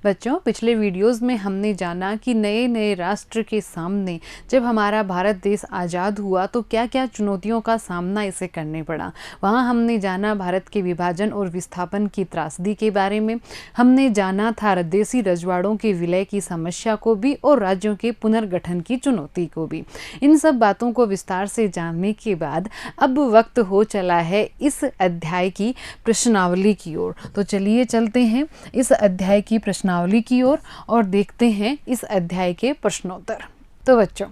बच्चों, पिछले वीडियोस में हमने जाना कि नए नए राष्ट्र के सामने जब हमारा भारत देश आज़ाद हुआ तो क्या क्या चुनौतियों का सामना इसे करने पड़ा। वहाँ हमने जाना भारत के विभाजन और विस्थापन की त्रासदी के बारे में, हमने जाना था देसी रजवाड़ों के विलय की समस्या को भी और राज्यों के पुनर्गठन की चुनौती को भी। इन सब बातों को विस्तार से जानने के बाद अब वक्त हो चला है इस अध्याय की प्रश्नावली की ओर। तो चलिए चलते हैं इस अध्याय की प्रश्नावली की ओर और देखते हैं इस अध्याय के प्रश्नोत्तर। तो बच्चों,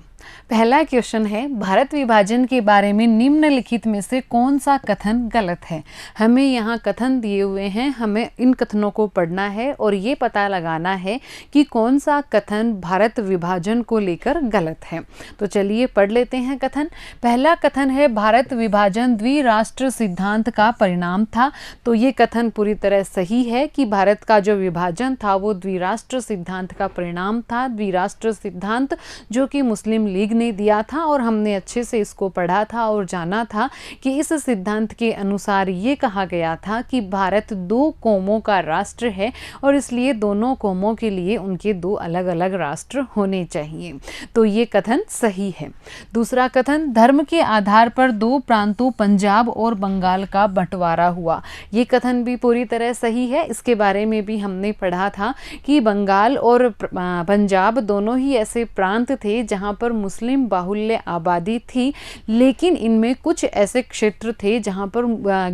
पहला क्वेश्चन है, भारत विभाजन के बारे में निम्नलिखित में से कौन सा कथन गलत है। हमें यहाँ कथन दिए हुए हैं, हमें इन कथनों को पढ़ना है और ये पता लगाना है कि कौन सा कथन भारत विभाजन को लेकर गलत है। तो चलिए पढ़ लेते हैं कथन। पहला कथन है, भारत विभाजन द्विराष्ट्र सिद्धांत का परिणाम था। तो ये कथन पूरी तरह सही है कि भारत का जो विभाजन था वो द्विराष्ट्र सिद्धांत का परिणाम था। द्विराष्ट्र सिद्धांत जो कि मुस्लिम लीग ने दिया था और हमने अच्छे से इसको पढ़ा था और जाना था कि इस सिद्धांत के अनुसार ये कहा गया था कि भारत दो कौमों का राष्ट्र है और इसलिए दोनों कौमों के लिए उनके दो अलग अलग राष्ट्र होने चाहिए। तो ये कथन सही है। दूसरा कथन, धर्म के आधार पर दो प्रांतों पंजाब और बंगाल का बंटवारा हुआ। ये कथन भी पूरी तरह सही है। इसके बारे में भी हमने पढ़ा था कि बंगाल और पंजाब दोनों ही ऐसे प्रांत थे जहाँ पर मुस्लिम बाहुल्य आबादी थी, लेकिन इनमें कुछ ऐसे क्षेत्र थे जहां पर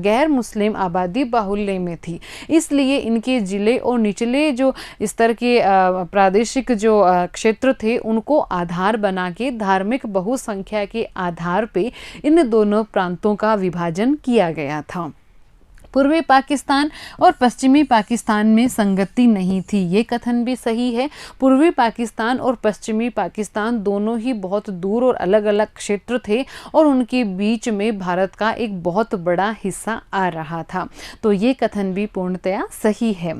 गैर मुस्लिम आबादी बाहुल्य में थी। इसलिए इनके जिले और निचले जो स्तर के प्रादेशिक जो क्षेत्र थे उनको आधार बना के धार्मिक बहुसंख्या के आधार पे इन दोनों प्रांतों का विभाजन किया गया था। पूर्वी पाकिस्तान और पश्चिमी पाकिस्तान में संगति नहीं थी। ये कथन भी सही है। पूर्वी पाकिस्तान और पश्चिमी पाकिस्तान दोनों ही बहुत दूर और अलग अलग क्षेत्र थे और उनके बीच में भारत का एक बहुत बड़ा हिस्सा आ रहा था। तो ये कथन भी पूर्णतया सही है।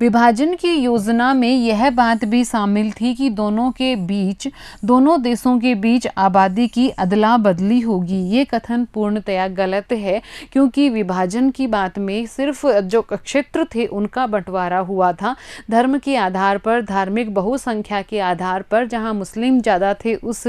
विभाजन की योजना में यह बात भी शामिल थी कि दोनों देशों के बीच आबादी की अदला बदली होगी। ये कथन पूर्णतया गलत है, क्योंकि विभाजन की बात में सिर्फ जो क्षेत्र थे उनका बंटवारा हुआ था। धर्म के आधार पर, धार्मिक बहुसंख्या के आधार पर जहां मुस्लिम ज़्यादा थे उस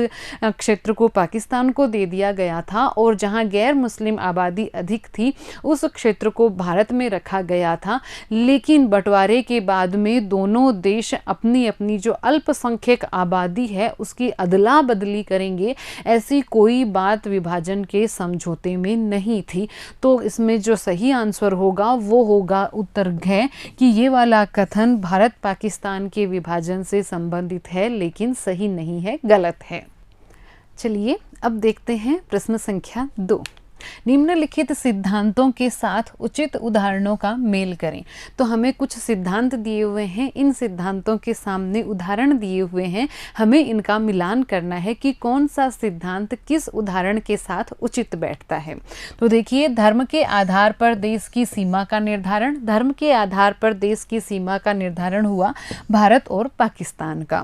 क्षेत्र को पाकिस्तान को दे दिया गया था और जहां गैर मुस्लिम आबादी अधिक थी उस क्षेत्र को भारत में रखा गया था। लेकिन बंटवारे के बाद में दोनों देश अपनी अपनी जो अल्पसंख्यक आबादी है उसकी अदला बदली करेंगे, ऐसी कोई बात विभाजन के समझौते में नहीं थी। तो इसमें जो सही आंसर होगा वो होगा उत्तर घ, कि ये वाला कथन भारत पाकिस्तान के विभाजन से संबंधित है, लेकिन सही नहीं है, गलत है। चलिए अब देखते हैं प्रश्न संख्या 2। निम्नलिखित सिद्धांतों के साथ उचित उदाहरणों का मेल करें। तो हमें कुछ सिद्धांत दिए हुए हैं, इन सिद्धांतों के सामने उदाहरण दिए हुए हैं, हमें इनका मिलान करना है कि कौन सा सिद्धांत किस उदाहरण के साथ उचित बैठता है। तो देखिए, धर्म के आधार पर देश की सीमा का निर्धारण। धर्म के आधार पर देश की सीमा का निर्धारण हुआ भारत और पाकिस्तान का।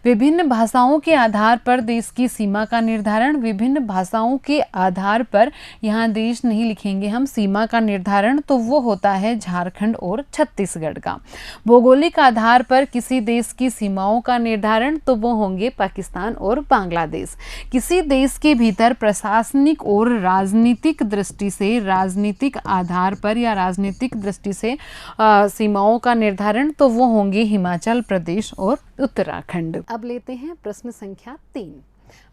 विभिन्न भाषाओं के आधार पर देश की सीमा का निर्धारण। विभिन्न भाषाओं के आधार पर, यहाँ देश नहीं लिखेंगे हम, सीमा का निर्धारण तो वो होता है झारखंड और छत्तीसगढ़ का। भौगोलिक आधार पर किसी देश की सीमाओं का निर्धारण तो वो होंगे पाकिस्तान और बांग्लादेश। किसी देश के भीतर प्रशासनिक और राजनीतिक दृष्टि से, राजनीतिक आधार पर या राजनीतिक दृष्टि से सीमाओं का निर्धारण तो वो होंगे हिमाचल प्रदेश और उत्तराखंड। अब लेते हैं प्रश्न संख्या 3।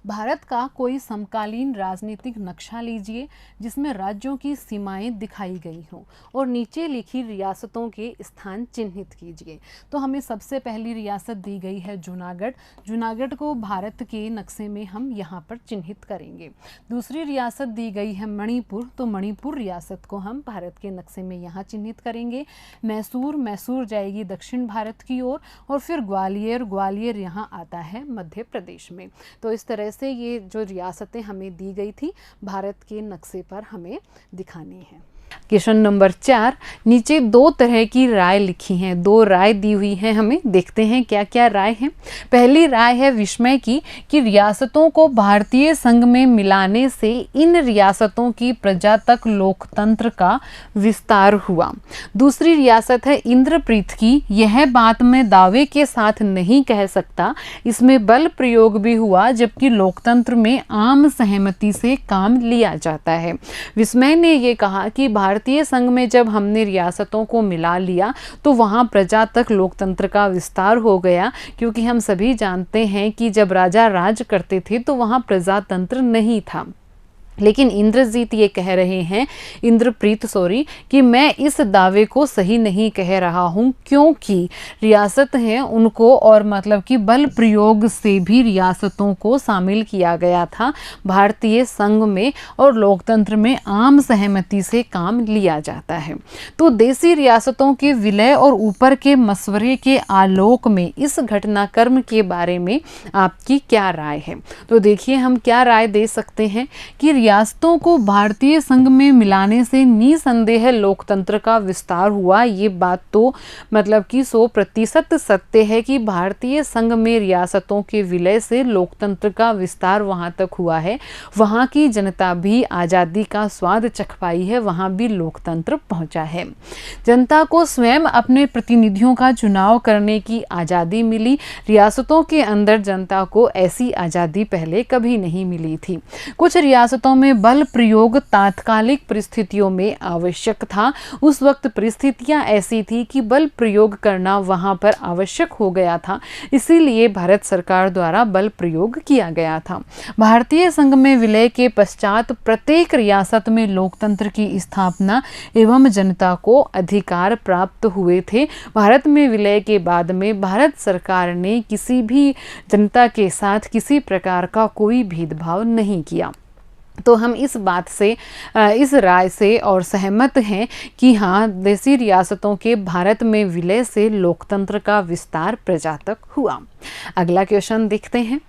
भारत का कोई समकालीन राजनीतिक नक्शा लीजिए जिसमें राज्यों की सीमाएं दिखाई गई हों और नीचे लिखी रियासतों के स्थान चिन्हित कीजिए। तो हमें सबसे पहली रियासत दी गई है जूनागढ़। जूनागढ़ को भारत के नक्शे में हम यहाँ पर चिन्हित करेंगे। दूसरी रियासत दी गई है मणिपुर, तो मणिपुर रियासत को हम भारत के नक्शे में यहाँ चिन्हित करेंगे। मैसूर जाएगी दक्षिण भारत की ओर और फिर ग्वालियर यहाँ आता है मध्य प्रदेश में। तो इस तरह से ये जो रियासतें हमें दी गई थी भारत के नक्शे पर हमें दिखानी है। क्वेश्चन नंबर 4, नीचे दो तरह की राय लिखी हैं, दो राय दी हुई हैं हमें, देखते हैं क्या क्या राय है। पहली राय है विस्मय की कि रियासतों को भारतीय संघ में मिलाने से इन रियासतों की प्रजातंत्र लोकतंत्र का विस्तार हुआ। दूसरी रियासत है इंद्रप्रीत की, यह बात मैं दावे के साथ नहीं कह सकता, इसमें बल प्रयोग भी हुआ जबकि लोकतंत्र में आम सहमति से काम लिया जाता है। विस्मय ने यह कहा कि भारतीय संघ में जब हमने रियासतों को मिला लिया तो वहाँ प्रजातंत्र लोकतंत्र का विस्तार हो गया, क्योंकि हम सभी जानते हैं कि जब राजा राज करते थे तो वहाँ प्रजातंत्र नहीं था। लेकिन इंद्रजीत ये कह रहे हैं, इंद्रप्रीत कि मैं इस दावे को सही नहीं कह रहा हूँ, क्योंकि रियासत हैं उनको और मतलब कि बल प्रयोग से भी रियासतों को शामिल किया गया था भारतीय संघ में और लोकतंत्र में आम सहमति से काम लिया जाता है। तो देसी रियासतों के विलय और ऊपर के मशवरे के आलोक में इस घटनाक्रम के बारे में आपकी क्या राय है? तो देखिए हम क्या राय दे सकते हैं कि रियासतों को भारतीय संघ में मिलाने से निसंदेह लोकतंत्र का विस्तार हुआ। ये बात तो मतलब कि 100% सत्य है कि भारतीय संघ में रियासतों के विलय से लोकतंत्र का विस्तार वहाँ तक हुआ है। वहाँ की जनता भी आज़ादी का स्वाद चख पाई है, वहाँ भी लोकतंत्र पहुँचा है। जनता को स्वयं अपने प्रतिनिधियों का चुनाव करने की आज़ादी मिली। रियासतों के अंदर जनता को ऐसी आज़ादी पहले कभी नहीं मिली थी। कुछ रियासतों में बल प्रयोग तात्कालिक परिस्थितियों में आवश्यक था। उस वक्त परिस्थितियां ऐसी थी कि बल प्रयोग करना वहां पर आवश्यक हो गया था, इसीलिए भारत सरकार द्वारा बल प्रयोग किया गया था। भारतीय संघ में विलय के पश्चात प्रत्येक रियासत में लोकतंत्र की स्थापना एवं जनता को अधिकार प्राप्त हुए थे। भारत में विलय के बाद में भारत सरकार ने किसी भी जनता के साथ किसी प्रकार का कोई भेदभाव नहीं किया। तो हम इस बात से इस राय से और सहमत हैं कि हाँ, देसी रियासतों के भारत में विलय से लोकतंत्र का विस्तार प्रजातंत्र हुआ। अगला क्वेश्चन देखते हैं।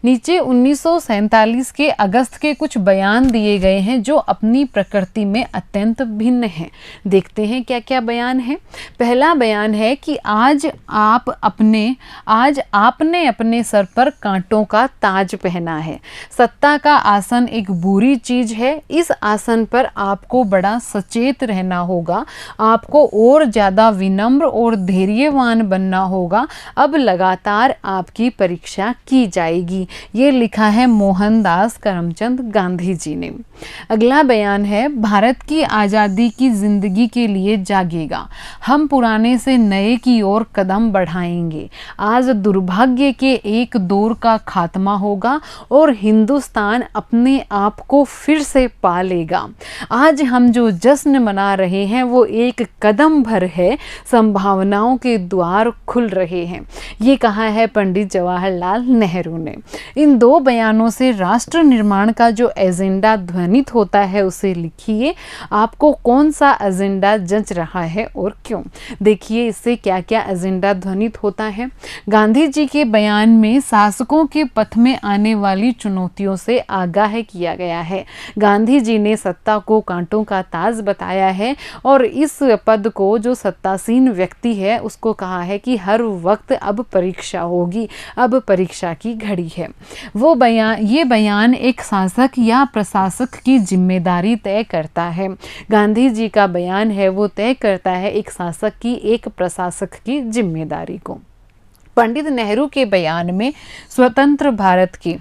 नीचे 1947 के अगस्त के कुछ बयान दिए गए हैं जो अपनी प्रकृति में अत्यंत भिन्न हैं। देखते हैं क्या क्या बयान है। पहला बयान है कि आज आपने अपने सर पर कांटों का ताज पहना है। सत्ता का आसन एक बुरी चीज है। इस आसन पर आपको बड़ा सचेत रहना होगा। आपको और ज्यादा विनम्र और धैर्यवान बनना होगा। अब लगातार आपकी परीक्षा की जाएगी। ये लिखा है मोहनदास करमचंद गांधी जी ने। अगला बयान है, भारत की आज़ादी की जिंदगी के लिए जागेगा। हम पुराने से नए की ओर कदम बढ़ाएंगे। आज दुर्भाग्य के एक दौर का खात्मा होगा और हिंदुस्तान अपने आप को फिर से पा लेगा। आज हम जो जश्न मना रहे हैं वो एक कदम भर है। संभावनाओं के द्वार खुल रहे हैं। ये कहा है पंडित जवाहरलाल नेहरू ने। इन दो बयानों से राष्ट्र निर्माण का जो एजेंडा ध्वनित होता है उसे लिखिए। आपको कौन सा एजेंडा जच रहा है और क्यों? देखिए इससे क्या क्या एजेंडा ध्वनित होता है। गांधी जी के बयान में शासकों के पथ में आने वाली चुनौतियों से आगाह किया गया है। गांधी जी ने सत्ता को कांटों का ताज बताया है और इस पद को जो सत्तासीन व्यक्ति है उसको कहा है कि हर वक्त अब परीक्षा होगी, अब परीक्षा की घड़ी है। ये बयान एक शासक या प्रशासक की जिम्मेदारी तय करता है। गांधी जी का बयान है वो तय करता है एक शासक की, एक प्रशासक की जिम्मेदारी को। पंडित नेहरू के बयान में स्वतंत्र भारत की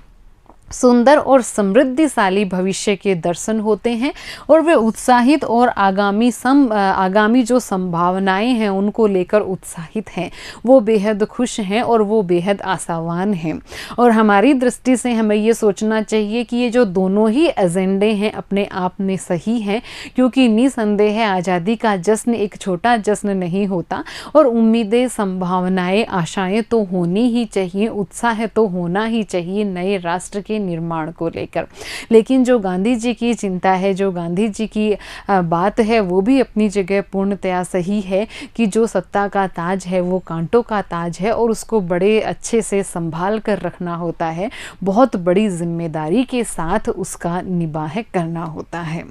सुंदर और समृद्धिशाली भविष्य के दर्शन होते हैं और वे उत्साहित और आगामी जो संभावनाएं हैं उनको लेकर उत्साहित हैं। वो बेहद खुश हैं और वो बेहद आशावान हैं। और हमारी दृष्टि से हमें ये सोचना चाहिए कि ये जो दोनों ही एजेंडे हैं अपने आप में सही हैं, क्योंकि निसंदेह आज़ादी का जश्न एक छोटा जश्न नहीं होता और उम्मीदें, संभावनाएं, आशाएं तो होनी ही चाहिए, उत्साह तो होना ही चाहिए नए राष्ट्र के के निर्माण को लेकर। लेकिन जो गांधी जी की चिंता है, जो गांधी जी की बात है, वो भी अपनी जगह पूर्णतया सही है कि जो सत्ता का ताज है वो कांटों का ताज है और उसको बड़े अच्छे से संभाल कर रखना होता है, बहुत बड़ी जिम्मेदारी के साथ उसका निबाह करना होता है।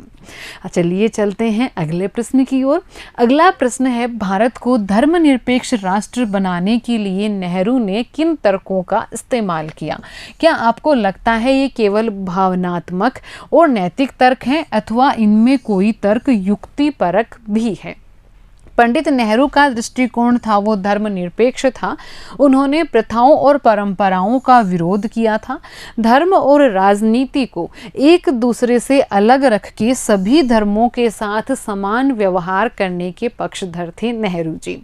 चलिए चलते हैं अगले प्रश्न की ओर। अगला प्रश्न है, भारत को धर्मनिरपेक्ष राष्ट्र बनाने के लिए नेहरू ने किन तर्कों का इस्तेमाल किया? क्या आपको लगता है ये केवल भावनात्मक और नैतिक तर्क हैं अथवा इनमें कोई तर्क युक्तिपरक भी है? पंडित नेहरू का दृष्टिकोण था वो धर्मनिरपेक्ष था। उन्होंने प्रथाओं और परंपराओं का विरोध किया था। धर्म और राजनीति को एक दूसरे से अलग रख के सभी धर्मों के साथ समान व्यवहार करने के पक्षधर थे नेहरू जी।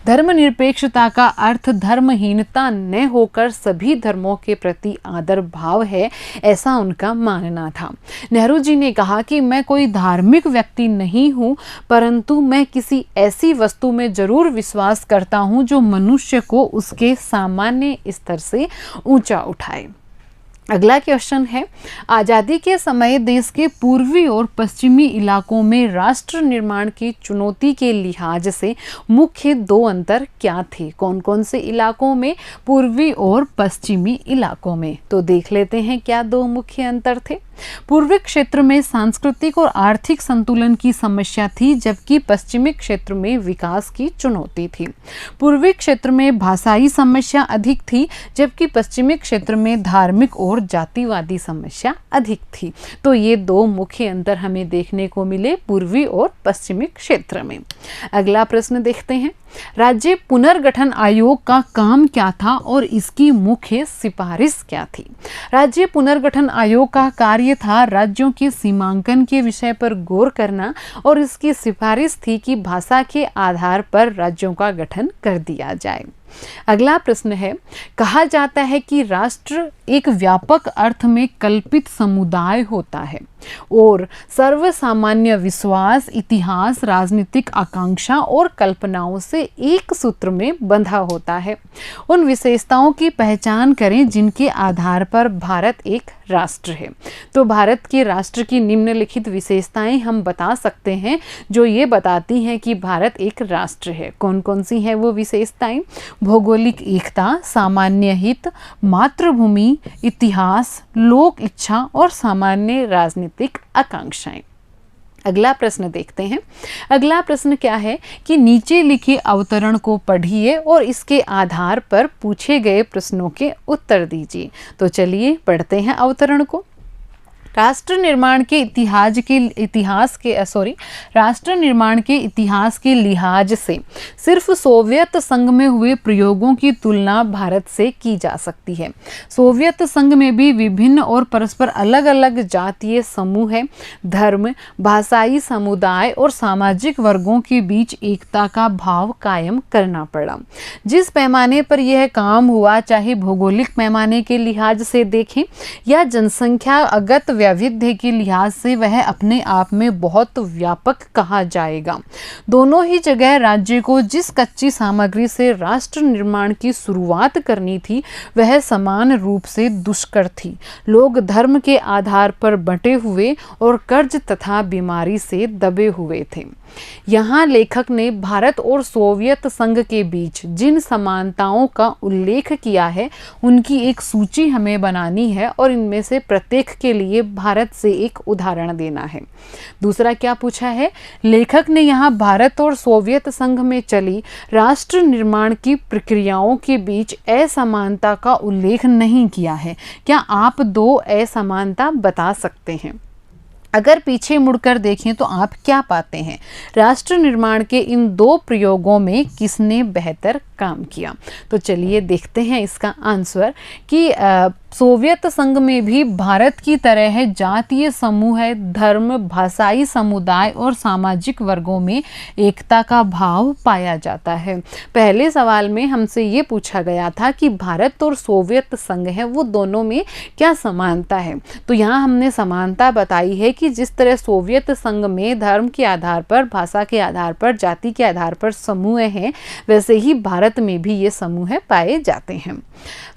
धर्मनिरपेक्षता का अर्थ धर्महीनता न होकर सभी धर्मों के प्रति आदर भाव है, ऐसा उनका मानना था। नेहरू जी ने कहा कि मैं कोई धार्मिक व्यक्ति नहीं हूँ, परंतु मैं किसी ऐसी वस्तु में जरूर विश्वास करता हूं जो मनुष्य को उसके सामान्य स्तर से ऊंचा उठाए। अगला क्वेश्चन है, आज़ादी के समय देश के पूर्वी और पश्चिमी इलाकों में राष्ट्र निर्माण की चुनौती के लिहाज से मुख्य दो अंतर क्या थे? कौन कौन से इलाकों में, पूर्वी और पश्चिमी इलाकों में? तो देख लेते हैं क्या दो मुख्य अंतर थे। पूर्वी क्षेत्र में सांस्कृतिक और आर्थिक संतुलन की समस्या थी, जबकि पश्चिमी क्षेत्र में विकास की चुनौती थी। पूर्वी क्षेत्र में भाषाई समस्या अधिक थी, जबकि पश्चिमी क्षेत्र में धार्मिक और जातिवादी समस्या अधिक थी। तो ये दो मुख्य अंतर हमें देखने को मिले पूर्वी और पश्चिमी क्षेत्र में। अगला प्रश्न देखते हैं, राज्य पुनर्गठन आयोग का काम क्या था और इसकी मुख्य सिफारिश क्या थी? राज्य पुनर्गठन आयोग का कार्य था राज्यों के सीमांकन के विषय पर गौर करना और इसकी सिफारिश थी कि भाषा के आधार पर राज्यों का गठन कर दिया जाए। अगला प्रश्न है, कहा जाता है कि राष्ट्र एक व्यापक अर्थ में कल्पित समुदाय होता है और सर्वसामान्य विश्वास, इतिहास, राजनीतिक आकांक्षा और कल्पनाओं से एक सूत्र में बंधा होता है। उन विशेषताओं की पहचान करें जिनके आधार पर भारत एक राष्ट्र है। तो भारत के राष्ट्र की निम्नलिखित विशेषताएं हम बता सकते हैं जो ये बताती हैं कि भारत एक राष्ट्र है। कौन कौन सी हैं वो विशेषताएं? भौगोलिक एकता, सामान्य हित, मातृभूमि, इतिहास, लोक इच्छा और सामान्य राजनीतिक आकांक्षाएं। अगला प्रश्न देखते हैं। अगला प्रश्न क्या है कि नीचे लिखे अवतरण को पढ़िए और इसके आधार पर पूछे गए प्रश्नों के उत्तर दीजिए। तो चलिए पढ़ते हैं अवतरण को। राष्ट्र निर्माण के इतिहास के लिहाज से सिर्फ सोवियत संघ में हुए प्रयोगों की तुलना भारत से की जा सकती है। सोवियत संघ में भी विभिन्न और परस्पर अलग अलग जातीय समूह है, धर्म, भाषाई समुदाय और सामाजिक वर्गों के बीच एकता का भाव कायम करना पड़ा। जिस पैमाने पर यह काम हुआ, चाहे भौगोलिक पैमाने के लिहाज से देखें या जनसंख्या अगत वैविध्य के लिहाज से, वह अपने आप में बहुत व्यापक कहा जाएगा। दोनों ही जगह राज्य को जिस कच्ची सामग्री से राष्ट्र निर्माण की शुरुआत करनी थी वह समान रूप से दुष्कर थी। लोग धर्म के आधार पर बंटे हुए और कर्ज तथा बीमारी से दबे हुए थे। यहाँ लेखक ने भारत और सोवियत संघ के बीच जिन समानताओं का उल्लेख किया है उनकी एक सूची हमें बनानी है और इनमें से प्रत्येक के लिए भारत से एक उदाहरण देना है। दूसरा क्या पूछा है? लेखक ने यहाँ भारत और सोवियत संघ में चली राष्ट्र निर्माण की प्रक्रियाओं के बीच असमानता का उल्लेख नहीं किया है। क्या आप दो असमानता बता सकते हैं? अगर पीछे मुड़कर देखें तो आप क्या पाते हैं? राष्ट्र निर्माण के इन दो प्रयोगों में किसने बेहतर काम किया? तो चलिए देखते हैं इसका आंसर कि सोवियत संघ में भी भारत की तरह है जातीय समूह है, धर्म, भाषाई समुदाय और सामाजिक वर्गों में एकता का भाव पाया जाता है। पहले सवाल में हमसे ये पूछा गया था कि भारत और सोवियत संघ है वो दोनों में क्या समानता है, तो यहाँ हमने समानता बताई है कि जिस तरह सोवियत संघ में धर्म के आधार पर, भाषा के आधार पर, जाति के आधार पर समूह हैं, वैसे ही भारत में भी ये समूह पाए जाते हैं।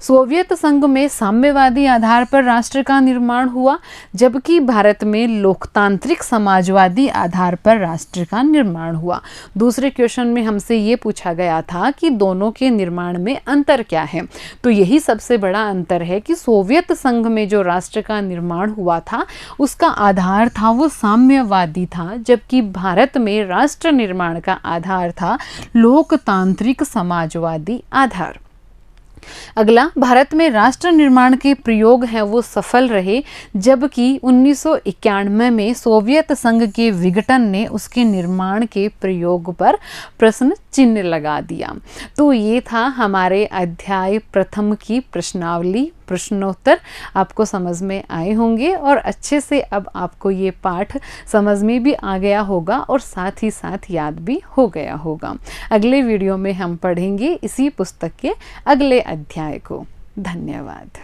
सोवियत संघ में साम्यवादी आधार पर राष्ट्र का निर्माण हुआ, जबकि भारत में लोकतांत्रिक समाजवादी आधार पर राष्ट्र का निर्माण हुआ। दूसरे क्वेश्चन में हमसे ये पूछा गया था कि दोनों के निर्माण में अंतर क्या है, तो यही सबसे बड़ा अंतर है कि सोवियत संघ में जो राष्ट्र का निर्माण हुआ था उसका आधार था वो साम्यवादी था, जबकि भारत में राष्ट्र निर्माण का आधार था लोकतांत्रिक समाजवादी आधार। अगला, भारत में राष्ट्र निर्माण के प्रयोग हैं वो सफल रहे, जबकि 1991 में सोवियत संघ के विघटन ने उसके निर्माण के प्रयोग पर प्रश्न चिन्ह लगा दिया। तो ये था हमारे अध्याय प्रथम की प्रश्नावली, प्रश्नोत्तर आपको समझ में आए होंगे और अच्छे से अब आपको ये पाठ समझ में भी आ गया होगा और साथ ही साथ याद भी हो गया होगा। अगले वीडियो में हम पढ़ेंगे इसी पुस्तक के अगले अध्याय को। धन्यवाद।